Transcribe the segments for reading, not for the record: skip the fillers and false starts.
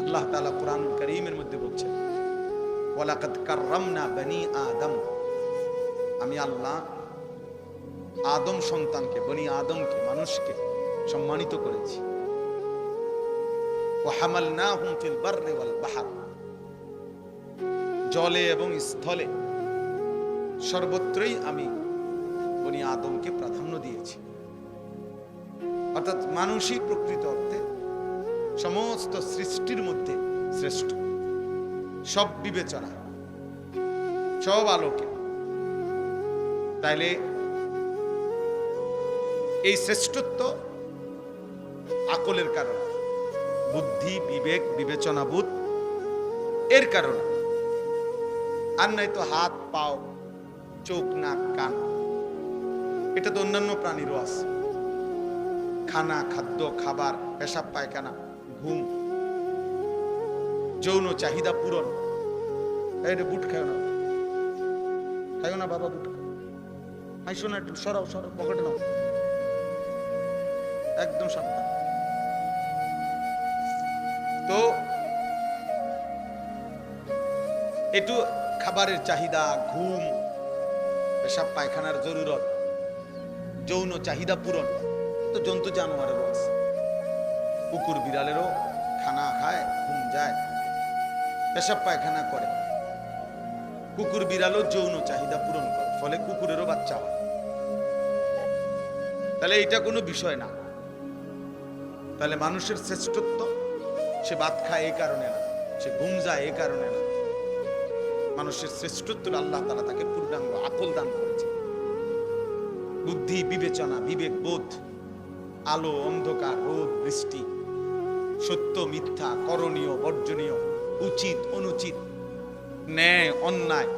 আল্লাহ তাআলা কুরআনুল কারীমের মধ্যে বলছেন, ওয়ালাকাদ কাররামনা বনি আদম, আমি আল্লাহ আদম সন্তানকে, বনি আদমকে, মানুষকে সম্মানিত করেছি। ওয়া হামালনাহুম ফিল বাররি ওয়াল বাহর, জলে এবং স্থলে সর্বত্রই আমি বনি আদমকে প্রাধান্য দিয়েছি। অর্থাৎ মানুষই প্রকৃত অর্থে সমস্ত সৃষ্টির মধ্যে শ্রেষ্ঠ, সব বিবেচনা, সব আলোকে। তাইলে এই শ্রেষ্ঠত্ব আকলের কারণে, বুদ্ধি, বিবেক, বিবেচনাবোধ এর কারণে। আর নাই তো হাত, পাও, চোখ, নাক, কান, এটা তো অন্যান্য প্রাণীরও আছে। খানা, খাদ্য, খাবার, পেশাব পায়খানা, ঘুম, যৌন চাহিদা পূরণ। এটা বুট খাও না, খাইও না বাবা, বুট হাইসো না, একটু সরাও সরাও, পকেটে নাও, একদম সাবধান। তো একটু খাবারের চাহিদা, ঘুম, পেশাব পায়খানার জরুরত, যৌন চাহিদা পূরণ তো জন্তু জানোয়ারেরও আছে। কুকুর বিড়ালেরও খানা খায়, ঘুম যায়, পেশাব পায়খানা করে। কুকুর বিড়ালও যৌন চাহিদা পূরণ করে, ফলে কুকুরেরও বাচ্চা হয়। তাহলে এটা কোনো বিষয় না। তাহলে মানুষের শ্রেষ্ঠত্ব, সে ভাত খায় এই কারণে না, সে ঘুম যায় এই কারণে না। মানুষের শ্রেষ্ঠত্ব আল্লাহ তাআলা তাকে পূর্ণাঙ্গ আকল দান করেছে। বুদ্ধি, বিবেচনা, বিবেক, বোধ, আলো, অন্ধকার, রোদ, বৃষ্টি, সত্য, মিথ্যা, করণীয়, বর্জনীয়, উচিত, অনুচিত, ন্যায়, অন্যায়,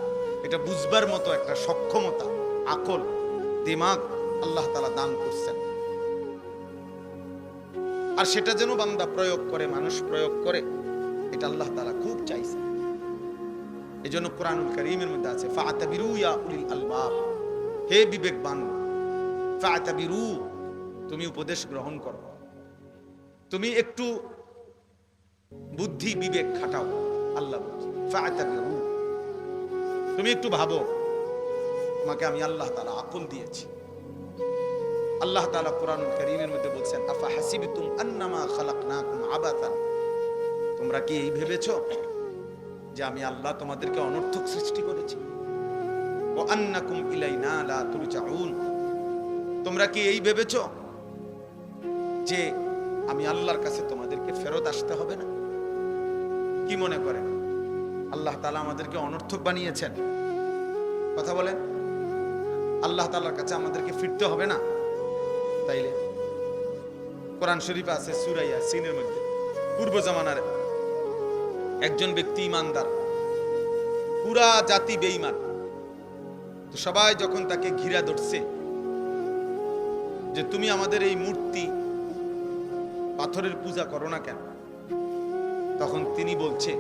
এটা বুঝবার মতো একটা সক্ষমতা, আকল, দিমাগ আল্লাহ তাআলা দান করছেন। আর সেটা যেন বান্দা প্রয়োগ করে, মানুষ প্রয়োগ করে, এটা আল্লাহ তাআলা খুব চাইছেন। এই জন্য কুরআনুল কারীমের মধ্যে আছে, ফাআতাবিরু ইয়া উলিল আলবাব, হে বিবেকবান, ফাআতাবিরু, তুমি উপদেশ গ্রহণ করো, তুমি একটু বুদ্ধি বিবেক খাটাও। আল্লাহ বলছে ফাআতাবিরু, তুমি একটু ভাবো, তোমাকে আমি আল্লাহ তাআলা আকল দিয়েছি। আল্লাহ তাআলা কুরআনুল কারীমের মধ্যে বলছেন, আফা হাসিবতুম আন্নামা খালাকনাকুম আবাতান, তোমরা কি এই ভেবেছো যে আমি আল্লাহ তোমাদেরকে অনর্থক সৃষ্টি করেছি? ওয়া আন্নাকুম ইলাইনা লা তুরজাউন, তোমরা কি এই ভেবেছো যে আমি আল্লাহর কাছে তোমাদেরকে ফেরত আসতে হবে না? কি মনে করেন আল্লাহ তাআলা আমাদেরকে অনর্থক বানিয়েছেন? কথা বলেন, আল্লাহ তাআলার কাছে আমাদেরকে ফিরতে হবে না? তাইলে কোরআন শরীফে আছে সূরা ইয়াসিনের মধ্যে, পূর্ব জামানার একজন ব্যক্তি ইমানদার, পুরা জাতি বেঈমান, তো সবাই যখন তাকে ঘিরা ধরছে যে তুমি আমাদের এই মূর্তি পাথরের পূজা করো না কেন, তখন তিনি বলছে,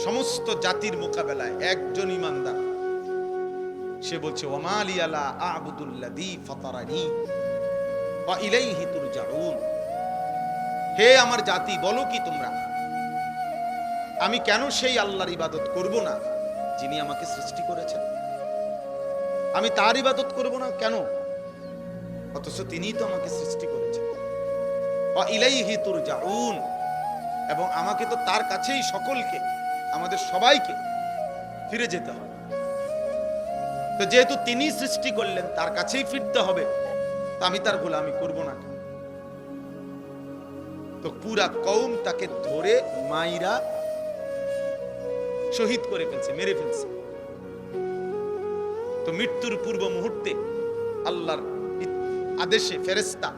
সমস্ত জাতির মোকাবেলায় একজন ইমানদার, সে বলছে, ওমা লিয়া লা আ'বুদুল্লাযী ফাতারানী ওয়া ইলাইহি তুরজাউন, হে আমার জাতি, বলো কি তোমরা, আমি কেন সেই আল্লাহর ইবাদত করব না যিনি আমাকে সৃষ্টি করেছেন? আমি তার ইবাদত করব না কেন, অথচ তিনিই তো আমাকে সৃষ্টি করেছেন। ওয়া ইলাইহি তুরজাউন, এবং আমাকে তো তার কাছেই সকলকে, আমাদের সবাইকে ফিরে যেতে হবে। তো যেহেতু তিনি সৃষ্টি করলেন, তার কাছেই ফিরতে হবে, তো আমি তার গোলামি করব না কেন? তো পুরা কওম তাকে ধরে মাইরা শহীদ করে ফেলছে, মেরে ফেলছে। তো মৃত্যুর পূর্ব মুহূর্তে আল্লাহর আদেশে ফেরেশতা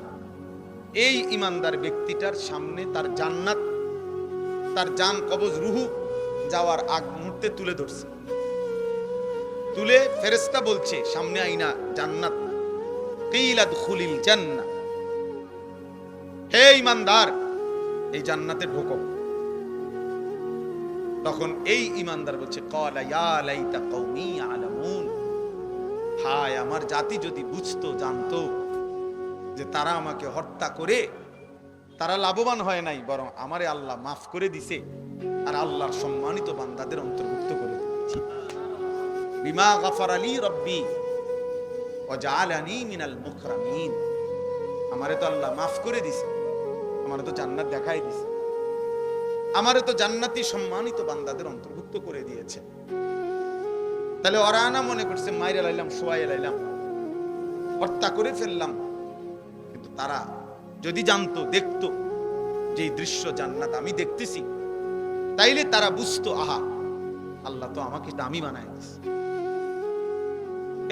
এই ইমানদার ব্যক্তিটার সামনে তার জান্নাত, তার জান কবজ, রুহু যাওয়ার আগ মুহূর্তে তুলে ধরছে। তুলে ফেরেশতা বলছে সামনে আইনা জান্নাত, কিলা দুখুলিল জান্নাহ, হে ইমানদার, এই জান্নাতে ঢোকো। তখন এই ইমানদার বলছে, ক্বালা ইয়া লাইতা কওমি ইয়ালামুন, হায় আমার জাতি যদি বুঝতো, জানতো যে তারা আমাকে হত্যা করে তারা লাভবান হয় নাই, বরং আমারে আল্লাহ মাফ করে দিছে আর আল্লাহর সম্মানিত বান্দাদের অন্তর্ভুক্ত করে দিয়েছে। বিমা গাফার আলী রব্বি ওয়া জাআলানি মিনাল মুকরামিন। আমারে তো আল্লাহ মাফ করে দিছে, আমারে তো জান্নাত দেখাই দিছে, আমারে তো জান্নাতি সম্মানিত বান্দাদের অন্তর্ভুক্ত করে দিয়েছে। তাহলে ওরা না মনে করছে মাইরে লাইলাম, শোয়াই লাইলাম, হত্যা করে ফেললাম, কিন্তু তারা যদি জানতো, দেখতো যে দৃশ্য জান্নাত আমি দেখতেছি, তাইলে তারা বুঝতো আহা আল্লাহ তো আমাকে দামি বানায় দিয়েছে।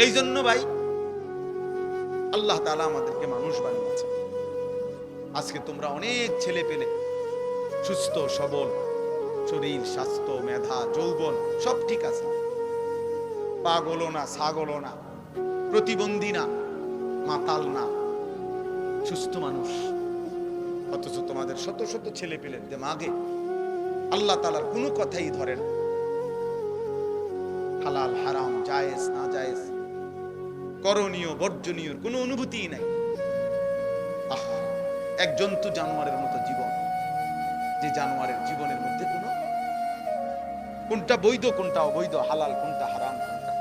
এই জন্য ভাই আল্লাহ তাআলা আমাদেরকে মানুষ বানিয়েছে। আজকে তোমরা অনেক ছেলে পেলে সুস্থ সবল, শরীর স্বাস্থ্য মেধা যৌবন সব ঠিক আছে, পাগলও না ছাগলও না, প্রতিবন্ধী না মাতাল না, সুস্থ মানুষ। অথচ তোমাদের শত শত ছেলে পেলের দিমাগে আল্লাহ তাআলার কোনো কথাই ধরে না। হালাল হারাম জায়েজ না জায়েজ, করণীয় বর্জনীয় কোনো অনুভূতিই নাই। এক জন্তু জানোয়ারের মতো জীবন, যে জানোয়ারের জীবনের মধ্যে কোনটা বৈধ কোনটা অবৈধ, হালাল কোনটা হারাম কোনটা,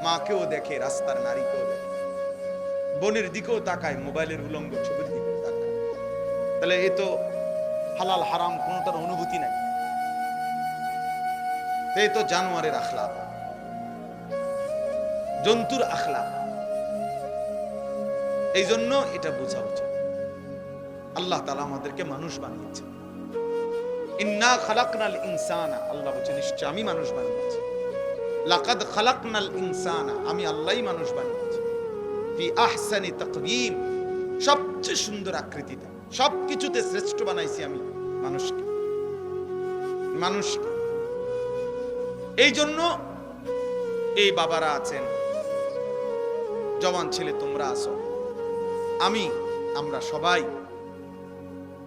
মাকেও দেখে, রাস্তার নারীকেও দেখে, বনের দিকেও তাকায়, মোবাইলের উলঙ্গ ছবির দিকেও তাকায়। তাহলে এ তো হালাল হারাম কোনটার অনুভূতি নাই, এই তো জানোয়ারের আখলাক, জন্তুর আখলাক। এই জন্য এটা বোঝা উচিত আল্লাহ তাআলা আমাদেরকে মানুষ বানিয়েছে। ইন্না খালাকনাল ইনসানা, আল্লাহ বলেন নিশ্চয় আমি মানুষ বানিয়েছি। লাকাদ খালাকনাল ইনসানা, আমি আল্লাহই মানুষ বানিয়েছি। ফি আহসানি তাকওয়িম, সবচেয়ে সুন্দর আকৃতিতে, সবকিছুতে শ্রেষ্ঠ বানাইছি আমি মানুষকে। এই জন্য এই বাবারা আছেন, জওয়ান ছেলে তোমরা আছো, আমরা সবাই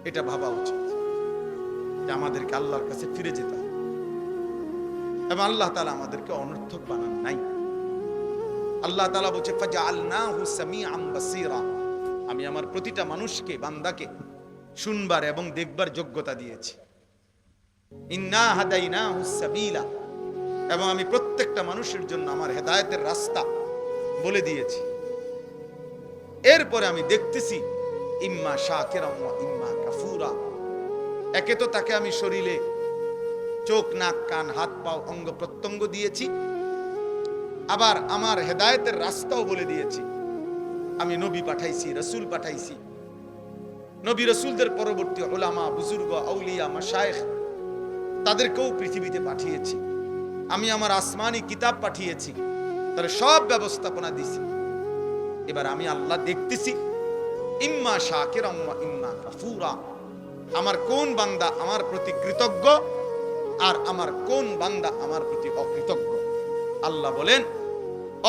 এটা ভাবা উচিত যে আমাদেরকে আল্লাহর কাছে ফিরে যেতে হবে এবং আল্লাহ তাআলা আমাদেরকে অনর্থক বানান নাই। আল্লাহ তাআলা বলেছে ফাজআলনাহু সামিআন বাসীরা, আমি আমার প্রতিটা মানুষকে, বান্দাকে শুনবার এবং দেখবার যোগ্যতা দিয়েছি। ইন্না হাদাইনাহু সাবিলা, এবং আমি প্রত্যেকটা মানুষের জন্য আমার হেদায়েতের রাস্তা বলে দিয়েছি। এরপরে আমি দেখতেছি ইম্মা শাকিরান ওয়া ইম্মা কাফুরা, একে তো তাকে আমি শরীরে চোখ নাক কান হাত পা অঙ্গ প্রত্যঙ্গ দিয়েছি, আবার আমার হেদায়েতের রাস্তাও বলে দিয়েছি। আমি নবী পাঠাইছি, রাসূল পাঠাইছি, নবী রাসূলদের পরবর্তী উলামা বুজুর্গ আউলিয়া মাশায়েখ তাদেরকেও পৃথিবীতে পাঠিয়েছি। আমি আমার আসমানি কিতাব পাঠিয়েছি, তার সব ব্যবস্থাপনা দিছি। এবার আমি আল্লাহ দেখতেছি ইম্মা শাকিরান ওয়া ইম্মা কাফুরা, আমার কোন বান্দা আমার প্রতি কৃতজ্ঞ আর আমার কোন বান্দা আমার প্রতি অকৃতজ্ঞ। আল্লাহ বলেন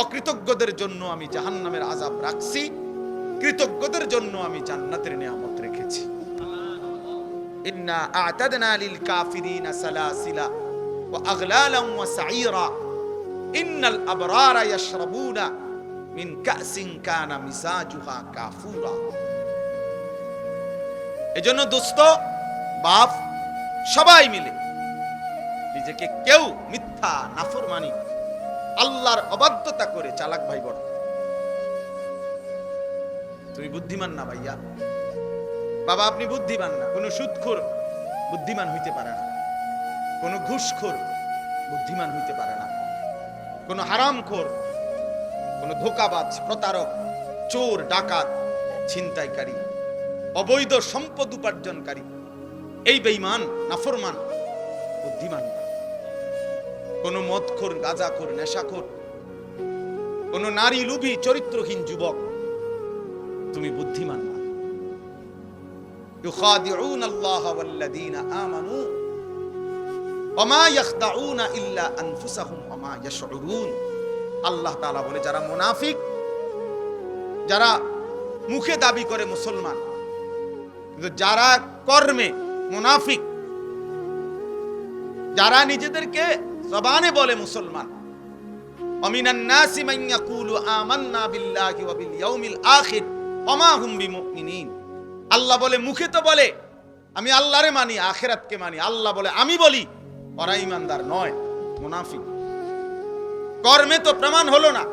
অকৃতজ্ঞদের জন্য আমি জাহান্নামের আযাব রাখছি, কৃতজ্ঞদের জন্য আমি জান্নাতের নিয়ামত রেখেছি। ইন্না আ'তাদনা লিল কাফিরিনা সালাসিলা ওয়া আগলালান ওয়া সাঈরা ইন্নাল আবরারা ইয়াশরাবুনা মিন কাসিন কানা মিজাজুহা কাফুরা। এজন্য দোস্ত বাপ সবাই মিলে নিজেকে কেউ মিথ্যা নাফরমানি আল্লাহর অবাধ্যতা করে চালাক ভাই বড়। তুমি বুদ্ধিমান না ভাইয়া, বাবা আপনি বুদ্ধিমান না। কোন সুদখোর বুদ্ধিমান হইতে পারে না, কোন ঘুষখোর বুদ্ধিমান হইতে পারে না, কোন হারামখোর, কোন ধোঁকাবাজ প্রতারক চোর ডাকাত ছিনতাইকারী অবৈধ সম্পদ উপার্জনকারী এই বেঈমান নাফরমান বুদ্ধিমান না। কোন মদখোর গাঁজাখোর নেশাখোর কোন নারী লোভী চরিত্রহীন যুবক তুমি বুদ্ধিমান না। ইউখাদিউনা আল্লাহ ওয়াল্লাযীনা আমানু ওয়া মা ইয়াখদাউনা ইল্লা আনফুসাহুম ওয়া মা ইয়াশউরুন। আল্লাহ তাআলা বলে যারা মুনাফিক, যারা মুখে দাবি করে মুসলমান কিন্তু যারা কর্মে মুনাফিক, যারা নিজেদেরকে জবানে বলে মুসলমান, আমিনান নাসি মান ইয়াকুলু আমান্না বিল্লাহি ওয়া বিল ইয়াউমিল আখির ওয়া মা হুম বিমুমিনিন। আল্লাহ বলে মুখে তো বলে আমি আল্লাহরে মানি, আখিরাতকে মানি। আল্লাহ বলে আমি বলি ওরা ইমানদার নয়, মুনাফিক। কর্মে তো প্রমাণ হলো না।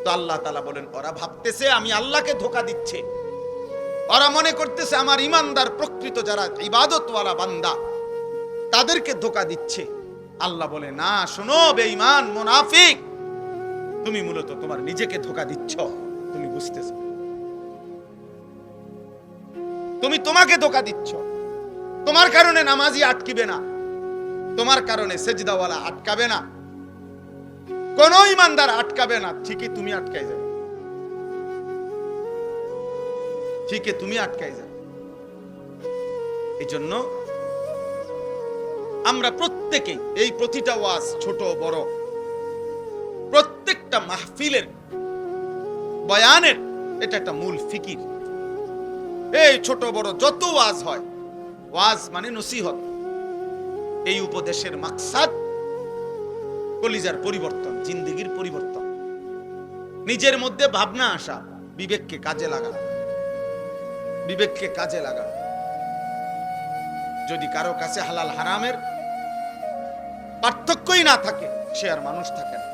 তো আল্লাহ তাআলা বলেন ওরা ভাবতেছে আমি আল্লাহকে ধোঁকা দিচ্ছে, ওরা মনে করতেছে আমার ইমানদার প্রকৃত যারা ইবাদতওয়ালা বান্দা তাদেরকে ধোঁকা দিচ্ছে। আল্লাহ বলে না, শোনো বেঈমান মুনাফিক, তুমি মূলত তোমার নিজেকে ধোঁকা দিচ্ছ, তুমি বুঝতেছো? তুমি তোমাকে ধোঁকা দিচ্ছ। তোমার কারণে নামাজি আটকিবে না, তোমার কারণে সেজদাওয়ালা আটকাবে না, কোন ইমানদার আটকাবে না। ঠিকই তুমি আটকাই যাবে, ঠিকই তুমি আটকাই যাবে। এই জন্য আমরা প্রত্যেকেই এই প্রতিটা ওয়াজ, ছোট বড়, প্রত্যেকটা মাহফিলের বয়ানের এটা একটা মূল ফিকির। এই ছোট বড় যত ওয়াজ হয়, ওয়াজ মানে নসিহত। এই উপদেশের মাকসাদ কলিজার পরিবর্তন, জিন্দেগির পরিবর্তন, নিজের মধ্যে ভাবনা আসা, বিবেককে কাজে লাগানো, বিবেককে কাজে লাগানো। যদি কারো কাছে হালাল হারামের পার্থক্যই না থাকে, সে আর মানুষ থাকে না,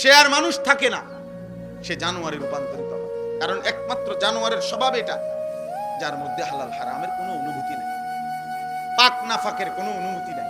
সে আর মানুষ থাকে না, সে জানোয়ারে রূপান্তরিত হয়। কারণ একমাত্র জানোয়ারের স্বভাব এটা, যার মধ্যে হালাল হারামের কোনো অনুভূতি নেই, পাক নাফাকের কোনো অনুভূতি নেই।